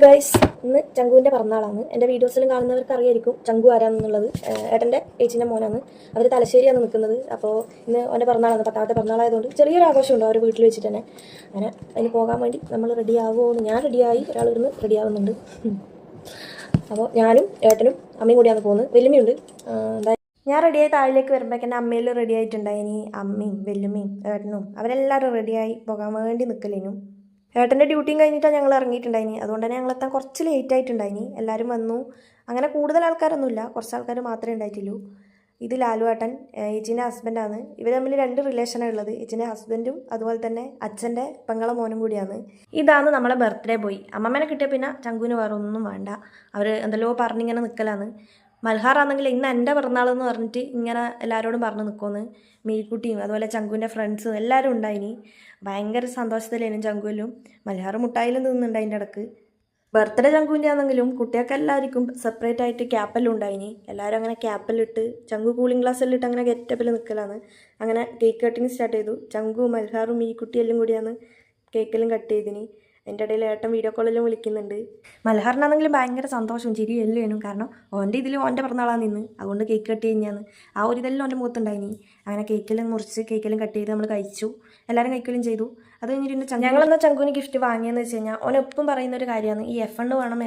Guys, ഇന്ന് ചങ്കുവിൻ്റെ പിറന്നാളാണ്. എൻ്റെ വീഡിയോസിലും കാണുന്നവർക്ക് അറിയായിരിക്കും ചങ്കു ആരാണെന്നുള്ളത്. ഏട്ടൻ്റെ ഏച്ചിൻ്റെ മോനാണ്. അവർ തലശ്ശേരിയാണ് നിൽക്കുന്നത്. അപ്പോൾ ഇന്ന് അവൻ്റെ പിറന്നാളാണ്, 10ാമത്തെ പിറന്നാളായതുകൊണ്ട് ചെറിയൊരു ആഘോഷമുണ്ട് അവർ വീട്ടിൽ വെച്ചിട്ട് തന്നെ. അങ്ങനെ അതിന് പോകാൻ വേണ്ടി നമ്മൾ റെഡി ആവുമെന്ന് ഞാൻ റെഡിയായി, ഒരാൾ ഇരുന്ന് റെഡി ആവുന്നുണ്ട്. അപ്പോൾ ഞാനും ഏട്ടനും അമ്മയും കൂടിയാണ് പോകുന്നത്. വെല്ലുമ്മയുണ്ട്. ഞാൻ റെഡിയായി താഴേക്ക് വരുമ്പോഴേക്ക് എൻ്റെ അമ്മയിൽ റെഡി ആയിട്ടുണ്ടായിനി. അമ്മയും വെല്ലുമ്മയും ഏട്ടനും അവരെല്ലാവരും റെഡിയായി പോകാൻ വേണ്ടി നിൽക്കലേനും. ഏട്ടൻ്റെ ഡ്യൂട്ടിയും കഴിഞ്ഞിട്ടാണ് ഞങ്ങൾ ഇറങ്ങിയിട്ടുണ്ടായിനി. അതുകൊണ്ട് തന്നെ ഞങ്ങളെത്താൻ കുറച്ച് ലേറ്റ് ആയിട്ടുണ്ടായിനി. എല്ലാവരും വന്നു. അങ്ങനെ കൂടുതൽ ആൾക്കാരൊന്നുമില്ല, കുറച്ച് ആൾക്കാർ മാത്രമേ ഉണ്ടായിട്ടുള്ളൂ. ഇത് ലാലു ഏട്ടൻ, ഏച്ചിൻ്റെ ഹസ്ബൻഡാണ്. ഇവർ തമ്മിൽ 2 റിലേഷനാണ് ഉള്ളത്. ഏച്ചിൻ്റെ ഹസ്ബൻഡും അതുപോലെ തന്നെ അച്ഛൻ്റെ പെങ്ങളെ മോനും കൂടിയാണ്. ഇതാണ് നമ്മളെ ബർത്ത്ഡേ ബോയ്. അമ്മമ്മേനെ കിട്ടിയ പിന്നെ ചങ്കുവിന് വേറെ ഒന്നും വേണ്ട. അവർ എന്തെല്ലോ പറഞ്ഞിങ്ങനെ നിൽക്കലാണ്. മൽഹാറാണെങ്കിൽ ഇന്ന് എൻ്റെ പിറന്നാളെന്ന് പറഞ്ഞിട്ട് ഇങ്ങനെ എല്ലാവരോടും പറഞ്ഞു നിൽക്കുമെന്ന്. മീക്കുട്ടിയും അതുപോലെ ചങ്കുവിൻ്റെ ഫ്രണ്ട്സും എല്ലാവരും ഉണ്ടായിനി. ഭയങ്കര സന്തോഷത്തിലായിരുന്നു ചങ്കുവിലും. മൽഹാർ മുട്ടായിലും തിന്നുന്നുണ്ട് അതിൻ്റെ ഇടക്ക്. ബർത്ത്ഡേ ചങ്കുവിൻ്റെ ആണെങ്കിലും കുട്ടികൾക്ക് എല്ലാവർക്കും സെപ്പറേറ്റ് ആയിട്ട് ക്യാപ്പെല്ലാം ഉണ്ടായിനി. എല്ലാവരും അങ്ങനെ ക്യാപ്പെല്ലിട്ട് ചങ്കു കൂളിംഗ് ഗ്ലാസ്സെല്ലാം ഇട്ട് അങ്ങനെ ഗെറ്റപ്പിൽ നിൽക്കലാണ്. അങ്ങനെ കേക്ക് കട്ടിങ് സ്റ്റാർട്ട് ചെയ്തു. ചങ്കു മൽഹാറും മീക്കുട്ടിയെല്ലാം കൂടിയാണ് കേക്കെല്ലാം കട്ട് ചെയ്തിനി. എൻ്റെ ഇടയിൽ ഏട്ടൻ വീഡിയോ കോളെല്ലാം വിളിക്കുന്നുണ്ട്. മൽഹാറിനാണെങ്കിലും ഭയങ്കര സന്തോഷവും ചിരിയും എല്ലാം. കാരണം ഓൻ്റെ ഇതിലും ഓൻ്റെ പിറന്നാളാണ് നിന്ന്, അതുകൊണ്ട് കേക്ക് കട്ട് കഴിഞ്ഞാന്ന് ആ ഒരു ഇതെല്ലാം ഓൻ്റെ മുഖത്തുണ്ടായിനി. അങ്ങനെ കേക്കെല്ലാം മുറിച്ച് കേക്കെല്ലാം കട്ട് ചെയ്ത് നമ്മൾ കഴിച്ചു. എല്ലാവരും കഴിക്കുകയും ചെയ്തു. അത് കഴിഞ്ഞിട്ട് ഞങ്ങളെന്നാൽ ചങ്കുവിന് ഗിഫ്റ്റ് വാങ്ങിയെന്ന് വെച്ച് കഴിഞ്ഞാൽ ഓനെപ്പം പറയുന്ന ഒരു കാര്യമാണ് ഈ F1 വേണം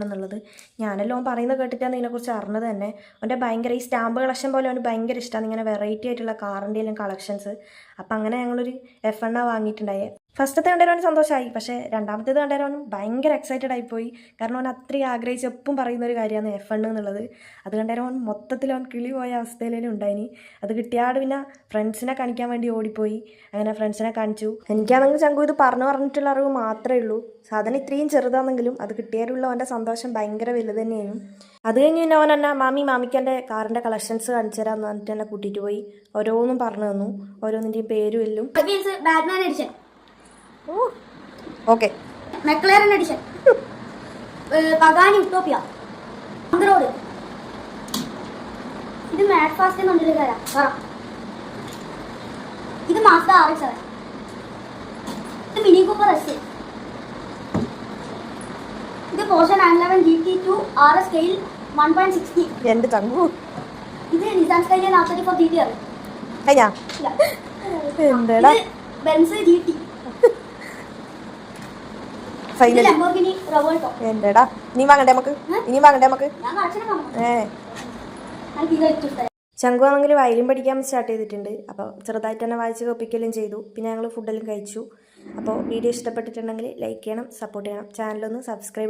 എന്നുള്ളത്. ഞാനെല്ലാം ഓൻ പറയുന്നത് കേട്ടിട്ടാണ് ഇതിനെക്കുറിച്ച് അറിഞ്ഞത് തന്നെ. ഓൻ്റെ ഭയങ്കര ഈ സ്റ്റാമ്പ് കളക്ഷൻ പോലെ അവന് ഭയങ്കര ഇഷ്ടമാണ് ഇങ്ങനെ വെറൈറ്റി ആയിട്ടുള്ള കാറിൻ്റെ എല്ലാം കളക്ഷൻസ്. അപ്പം അങ്ങനെ ഞങ്ങളൊരു F1 വാങ്ങിയിട്ടുണ്ടായേ. ഫസ്റ്റത്തെ കണ്ടേരവൻ സന്തോഷമായി, പക്ഷേ രണ്ടാമത്തേത് കണ്ടേരവൻ ഭയങ്കര എക്സൈറ്റഡ് ആയിപ്പോയി. കാരണം അവൻ അത്രയും ആഗ്രഹിച്ച് എപ്പം പറയുന്ന ഒരു കാര്യമാണ് F1 എന്നുള്ളത്. അത് കണ്ടേരവൻ മൊത്തത്തിൽ അവൻ കിളി പോയ അവസ്ഥയിലും ഉണ്ടായിനി. അത് കിട്ടിയാട് പിന്നെ ഫ്രണ്ട്സിനെ കാണിക്കാൻ വേണ്ടി ഓടിപ്പോയി. അങ്ങനെ ഫ്രണ്ട്സിനെ കാണിച്ചു. എനിക്കാണെങ്കിൽ ചങ്കു ഇത് പറഞ്ഞിട്ടുള്ള അറിവ് മാത്രമേ ഉള്ളൂ. സാധനം ഇത്രയും ചെറുതാണെങ്കിലും അത് കിട്ടിയാലുള്ള അവൻ്റെ സന്തോഷം ഭയങ്കര വലുത് തന്നെയായിരുന്നു. അത് കഴിഞ്ഞ് പിന്നെ അവൻ എന്നെ മാമിക്ക് എൻ്റെ കാറിൻ്റെ കളക്ഷൻസ് കാണിച്ചു തരാമെന്ന് പറഞ്ഞിട്ട് എന്നെ കൂട്ടിയിട്ട് പോയി. ഓരോന്നും പറഞ്ഞു തന്നു, ഓരോന്നിൻ്റെയും പേരും എല്ലാം. Okay, McLaren edition, Pagani Utopia, road. ഇത് മാറ്റ് ഫാസ്റ്റ് എന്നുള്ളൊരു കാര്യം. ഇത് മാസ്ത RX-7. ഇത് മിനി കൂപ്പർ എസ്. ഇത് പോർഷെ 911 GT2 RS സ്കെയിൽ 1.60. എൻ്റെ ചങ്കു. ഇത് നിസാൻ സ്കൈലിയ 434 GT. എന്താ ബെൻസ് GT. എന്റെടാ ഇനി വാങ്ങണ്ടേ നമുക്ക്? ചങ്കു ആണെങ്കിൽ വയലിൻ പഠിക്കാൻ സ്റ്റാർട്ട് ചെയ്തിട്ടുണ്ട്. അപ്പോൾ ചെറുതായിട്ട് തന്നെ വായിച്ച് കോപ്പിക്കലും ചെയ്തു. പിന്നെ ഞങ്ങൾ ഫുഡെല്ലാം കഴിച്ചു. അപ്പോൾ വീഡിയോ ഇഷ്ടപ്പെട്ടിട്ടുണ്ടെങ്കിൽ ലൈക്ക് ചെയ്യണം, സപ്പോർട്ട് ചെയ്യണം, ചാനലൊന്ന് സബ്സ്ക്രൈബ്